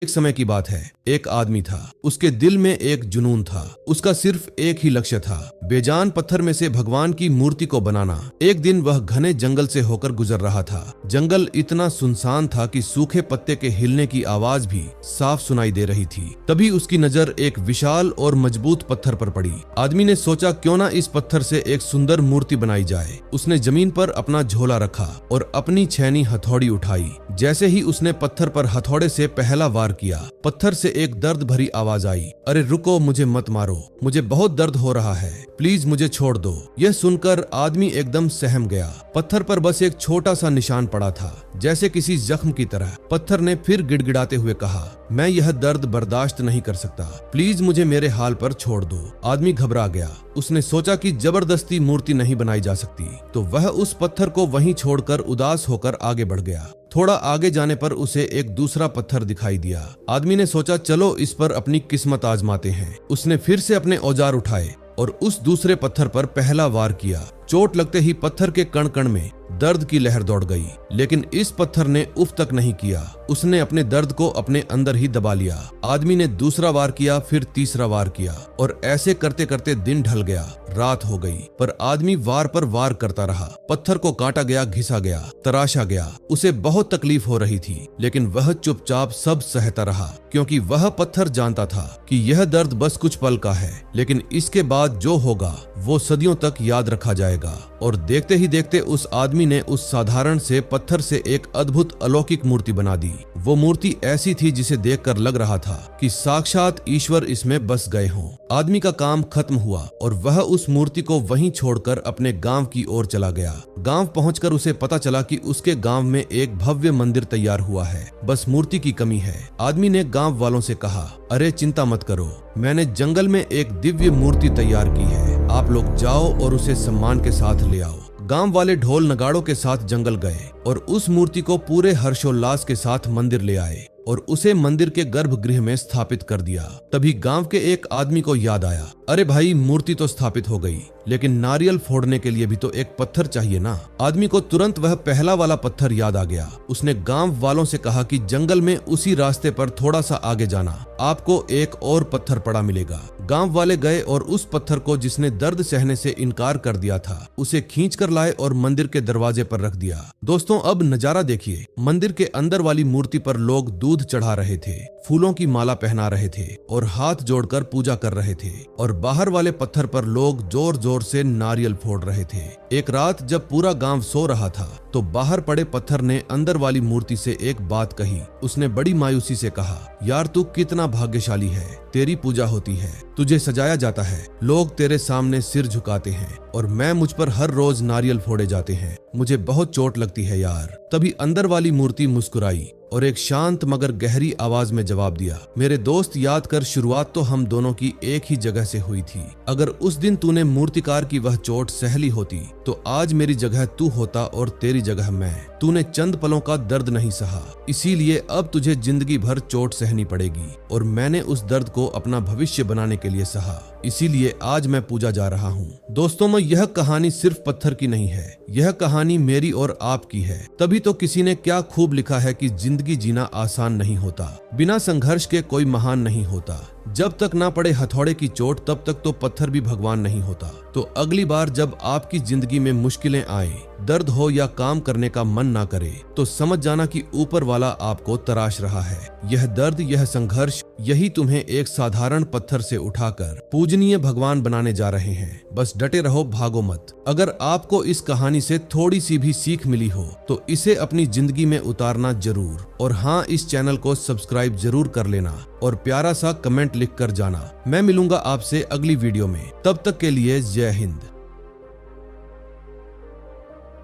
एक समय की बात है, एक आदमी था। उसके दिल में एक जुनून था। उसका सिर्फ एक ही लक्ष्य था, बेजान पत्थर में से भगवान की मूर्ति को बनाना। एक दिन वह घने जंगल से होकर गुजर रहा था। जंगल इतना सुनसान था कि सूखे पत्ते के हिलने की आवाज भी साफ सुनाई दे रही थी। तभी उसकी नजर एक विशाल और मजबूत पत्थर पर पड़ी। आदमी ने सोचा, क्यों ना इस पत्थर से एक सुंदर मूर्ति बनाई जाए। उसने जमीन पर अपना झोला रखा और अपनी छैनी हथौड़ी उठाई। जैसे ही उसने पत्थर पर हथौड़े से पहला वार किया, पत्थर से एक दर्द भरी आवाज आई, अरे रुको, मुझे मत मारो, मुझे बहुत दर्द हो रहा है, प्लीज मुझे छोड़ दो। यह सुनकर आदमी एकदम सहम गया। पत्थर पर बस एक छोटा सा निशान पड़ा था, जैसे किसी जख्म की तरह। पत्थर ने फिर गिड़गिड़ाते हुए कहा, मैं यह दर्द बर्दाश्त नहीं कर सकता, प्लीज मुझे मेरे हाल पर छोड़ दो। आदमी घबरा गया। उसने सोचा कि जबरदस्ती मूर्ति नहीं बनाई जा सकती, तो वह उस पत्थर को वहीं छोड़कर उदास होकर आगे बढ़ गया। थोड़ा आगे जाने पर उसे एक दूसरा पत्थर दिखाई दिया। आदमी ने सोचा, चलो इस पर अपनी किस्मत आजमाते हैं। उसने फिर से अपने औजार उठाए और उस दूसरे पत्थर पर पहला वार किया। चोट लगते ही पत्थर के कण कण में दर्द की लहर दौड़ गई, लेकिन इस पत्थर ने उफ तक नहीं किया। उसने अपने दर्द को अपने अंदर ही दबा लिया। आदमी ने दूसरा वार किया, फिर तीसरा वार किया और ऐसे करते करते दिन ढल गया, रात हो गई। पर आदमी वार पर वार करता रहा। पत्थर को काटा गया, घिसा गया, तराशा गया। उसे बहुत तकलीफ हो रही थी, लेकिन वह चुपचाप सब सहता रहा, क्योंकि वह पत्थर जानता था कि यह दर्द बस कुछ पल का है, लेकिन इसके बाद जो होगा वो सदियों तक याद रखा जाएगा। और देखते ही देखते उस आदमी ने उस साधारण से पत्थर से एक अद्भुत अलौकिक मूर्ति बना दी। वो मूर्ति ऐसी थी जिसे देखकर लग रहा था कि साक्षात ईश्वर इसमें बस गए हों। आदमी का काम खत्म हुआ और वह उस मूर्ति को वहीं छोड़कर अपने गांव की ओर चला गया। गांव पहुंचकर उसे पता चला कि उसके गांव में एक भव्य मंदिर तैयार हुआ है, बस मूर्ति की कमी है। आदमी ने गांव वालों से कहा, अरे चिंता मत करो, मैंने जंगल में एक दिव्य मूर्ति तैयार की है, आप लोग जाओ और उसे सम्मान के साथ ले आओ। गांव वाले ढोल नगाड़ों के साथ जंगल गए और उस मूर्ति को पूरे हर्षोल्लास के साथ मंदिर ले आए और उसे मंदिर के गर्भगृह में स्थापित कर दिया। तभी गांव के एक आदमी को याद आया, अरे भाई, मूर्ति तो स्थापित हो गई, लेकिन नारियल फोड़ने के लिए भी तो एक पत्थर चाहिए ना। आदमी को तुरंत वह पहला वाला पत्थर याद आ गया। उसने गांव वालों से कहा कि जंगल में उसी रास्ते पर थोड़ा सा आगे जाना, आपको एक और पत्थर पड़ा मिलेगा। गांव वाले गए और उस पत्थर को, जिसने दर्द सहने से इनकार कर दिया था, उसे खींच कर लाए और मंदिर के दरवाजे पर रख दिया। दोस्तों, अब नजारा देखिए। मंदिर के अंदर वाली मूर्ति पर लोग दूध चढ़ा रहे थे, फूलों की माला पहना रहे थे और हाथ जोड़कर पूजा कर रहे थे, और बाहर वाले पत्थर पर लोग जोर जोर से नारियल फोड़ रहे थे। एक रात जब पूरा गांव सो रहा था, तो बाहर पड़े पत्थर ने अंदर वाली मूर्ति से एक बात कही। उसने बड़ी मायूसी से कहा, यार तू कितना भाग्यशाली है, तेरी पूजा होती है, तुझे सजाया जाता है, लोग तेरे सामने सिर झुकाते हैं, और मैं मुझ पर हर रोज नारियल फोड़े जाते हैं, मुझे बहुत चोट लगती है यार। तभी अंदर वाली मूर्ति मुस्कुराई और एक शांत मगर गहरी आवाज में जवाब दिया, मेरे दोस्त, याद कर, शुरुआत तो हम दोनों की एक ही जगह से हुई थी। अगर उस दिन तूने मूर्तिकार की वह चोट सह ली होती, तो आज मेरी जगह तू होता और तेरी जगह मैं। तूने चंद पलों का दर्द नहीं सहा, इसीलिए अब तुझे जिंदगी भर चोट सहनी पड़ेगी, और मैंने उस दर्द को अपना भविष्य बनाने के लिए सहा, इसीलिए आज मैं पूजा जा रहा हूँ। दोस्तों, मैं यह कहानी सिर्फ पत्थर की नहीं है, यह कहानी मेरी और आपकी है। तभी तो किसी ने क्या खूब लिखा है कि जिंदगी जीना आसान नहीं होता, बिना संघर्ष के कोई महान नहीं होता। जब तक ना पड़े हथौड़े की चोट, तब तक तो पत्थर भी भगवान नहीं होता। तो अगली बार जब आपकी जिंदगी में मुश्किलें आए, दर्द हो या काम करने का मन ना करे, तो समझ जाना कि ऊपर वाला आपको तराश रहा है। यह दर्द, यह संघर्ष, यही तुम्हें एक साधारण पत्थर से उठाकर पूजनीय भगवान बनाने जा रहे हैं। बस डटे रहो, भागो मत। अगर आपको इस कहानी से थोड़ी सी भी सीख मिली हो, तो इसे अपनी जिंदगी में उतारना जरूर। और हाँ, इस चैनल को सब्सक्राइब जरूर कर लेना और प्यारा सा कमेंट लिख कर जाना। मैं मिलूंगा आपसे अगली वीडियो में, तब तक के लिए जय हिंद।